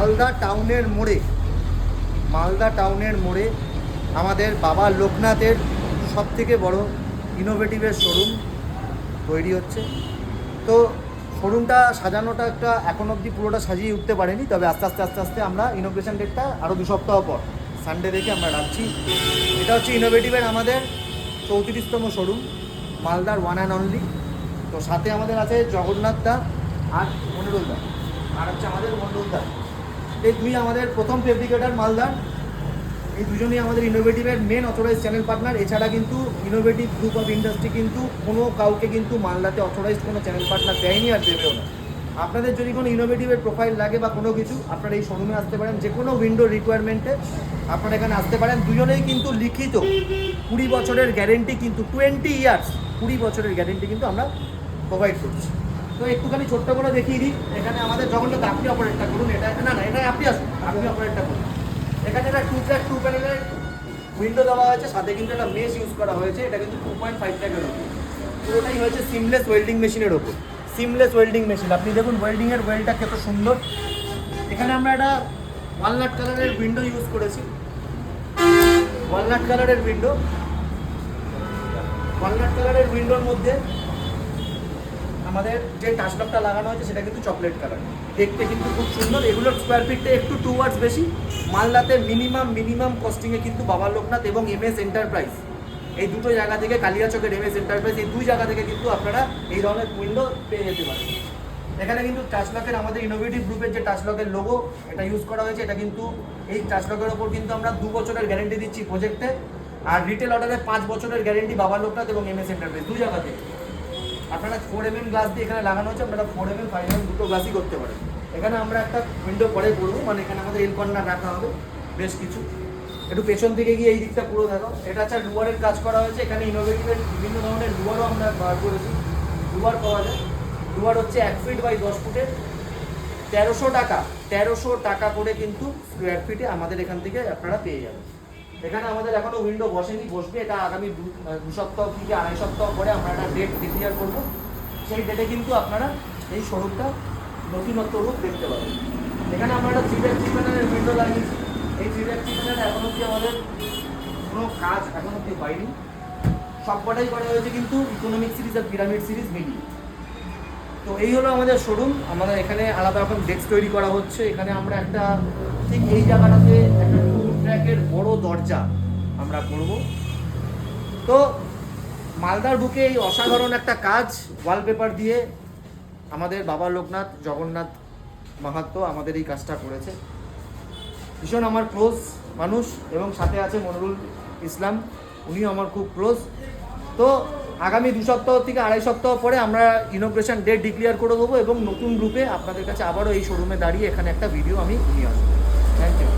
মালদা টাউনের মোড়ে আমাদের বাবা লোকনাথের সবথেকে বড় ইনোভেটিভের শোরুম তৈরি হচ্ছে। তো শোরুমটা সাজানোটা একটা এখন অবধি পুরোটা সাজিয়ে উঠতে পারেনি, তবে আস্তে আস্তে আমরা ইনোগ্রেশন ডেটটা আরও 2 সপ্তাহ পর সানডে দেখে আমরা রাখছি। এটা হচ্ছে ইনোভেটিভের আমাদের 34তম শোরুম, মালদার ওয়ান অ্যান্ড অনলি। তো সাথে আমাদের আছে জগন্নাথ দা আর মনিরুল দা, আর হচ্ছে আমাদের মন্ডল দা। এই দুই আমাদের প্রথম ফেব্রিকেটার মালদার। এই দুজনেই আমাদের ইনোভেটিভের মেন অথরাইজ চ্যানেল পার্টনার। এছাড়া কিন্তু ইনোভেটিভ গ্রুপ অফ ইন্ডাস্ট্রি কিন্তু কোনো কাউকে কিন্তু মালদাতে অথরাইজ কোনো চ্যানেল পার্টনার দেয়নি আর দেবেও না। আপনাদের যদি কোনো ইনোভেটিভের প্রোফাইল লাগে বা কোনো কিছু, আপনারা এই শোরুমে আসতে পারেন, যে কোনো উইন্ডো রিকোয়ারমেন্টে আপনারা এখানে আসতে পারেন। দুজনেই কিন্তু লিখিত 20 বছরের গ্যারেন্টি, কিন্তু 20 ইয়ার্স 20 বছরের গ্যারেন্টি কিন্তু আমরা প্রোভাইড করছি। তো একটুখানি ছোট্ট করে দেখিয়ে দিই। এখানে আমাদের জগন্নাথ, আপনি অপারেটটা করুন। এটা আপনি আসুন, আপনি অপারেটটা করুন। এখানে একটা 2 ট্র্যাক 2 প্যানেলের উইন্ডো দেওয়া হয়েছে, সাথে কিন্তু একটা মেশ ইউজ করা হয়েছে। এটা কিন্তু 2.5 ট্র্যাকের ওপর, পুরোটাই হয়েছে সিমলেস ওয়েল্ডিং মেশিনের ওপর। সিমলেস ওয়েল্ডিং মেশিন, আপনি দেখুন ওয়েল্ডিংয়ের ওয়েলটা কত সুন্দর। এখানে আমরা একটা ওয়ালনাট কালারের উইন্ডো ইউজ করেছি, ওয়ালনাট কালারের উইন্ডোর মধ্যে আমাদের যে টাচলকটা লাগানো হয়েছে সেটা কিন্তু চকলেট কালার, দেখতে কিন্তু খুব সুন্দর। এগুলোর স্কোয়ার ফিটটা একটু 2 ওয়ার্ডস বেশি। মালদাতে মিনিমাম কস্টিংয়ে কিন্তু বাবা লোকনাথ এবং MS এন্টারপ্রাইজ, এই দুটো জায়গা থেকে, কালিয়াচকের MS এন্টারপ্রাইজ, এই 2 জায়গা থেকে কিন্তু আপনারা এই ধরনের উইন্ডো পেয়ে যেতে পারেন। এখানে কিন্তু টাচলকের আমাদের ইনোভেটিভ গ্রুপের যে টাচলকের লোগো এটা ইউজ করা হয়েছে। এটা কিন্তু এই টাচলকের ওপর কিন্তু আমরা 2 বছরের গ্যারেন্টি দিচ্ছি প্রজেক্টে, আর রিটেল অর্ডারে 5 বছরের গ্যারেন্টি বাবা লোকনাথ এবং MS এন্টারপ্রাইজ 2 জায়গা থেকে। আপনারা 4mm গ্লাস দিয়ে এখানে লাগানো হচ্ছে, আপনারা 4mm 5mm দুটো গ্লাসই করতে পারেন। এখানে আমরা একটা উইন্ডো পরে করবো, মানে এখানে আমাদের এল কর্নার রাখা হবে বেশ কিছু। একটু পেছন থেকে গিয়ে এই দিকটা পুরো দেখো। এটা হচ্ছে লুয়ারের কাজ করা হয়েছে। এখানে ইনোভেটিভের বিভিন্ন ধরনের লুয়ারও আমরা বার করেছি। লুয়ার পাওয়া যায়, লুয়ার হচ্ছে 1 ফিট বাই 10 ফুটের, 1300 টাকা করে কিন্তু স্কোয়ার ফিটে আমাদের এখান থেকে আপনারা পেয়ে যাবেন। এখানে আমাদের এখনো উইন্ডো বসবে। এটা আগামী 2 সপ্তাহ থেকে 2.5 সপ্তাহ পরে আমরা একটা ডেট ডিক্লেয়ার করবো। সেই ডেটে কিন্তু আপনারা এই শোরুমটা নতুনত্ব রূপ দেখতে পাবেন। এখানে আমরা একটা 3x3 প্যানেলের উইন্ডো লাগিয়েছি। এই 3x3 প্যানেল এখন অব্দি আমাদের কোনো কাজ এখন অব্দি হয়নি, সবকটাই করা হয়েছে কিন্তু ইকোনমিক সিরিজ আর পিরামিড সিরিজ মিলিয়ে। তো এই হলো আমাদের শোরুম। আমাদের এখানে আলাদা রকম ডেস্ক তৈরি করা হচ্ছে। এখানে আমরা একটা ঠিক এই জায়গাটাতে একটা 2 ট্র্যাকের বড় দরজা আমরা করব। তো মালদার বুকে এই অসাধারণ একটা কাজ ওয়ালপেপার দিয়ে আমাদের বাবা লোকনাথ জগন্নাথ মাহাত্ম আমাদের এই কাজটা করেছে। ভীষণ আমার ক্লোজ মানুষ, এবং সাথে আছে মনিরুল ইসলাম, উনিও আমার খুব ক্লোজ। তো আগামী 2 সপ্তাহ থেকে 2.5 সপ্তাহ পরে আমরা ইনোগ্রেশন ডেট ডিক্লেয়ার করে দেবো, এবং নতুন গ্রুপে আপনাদের কাছে আবারও এই শোরুমে দাঁড়িয়ে এখানে একটা ভিডিও আমি নিয়ে আসবো। Thank you.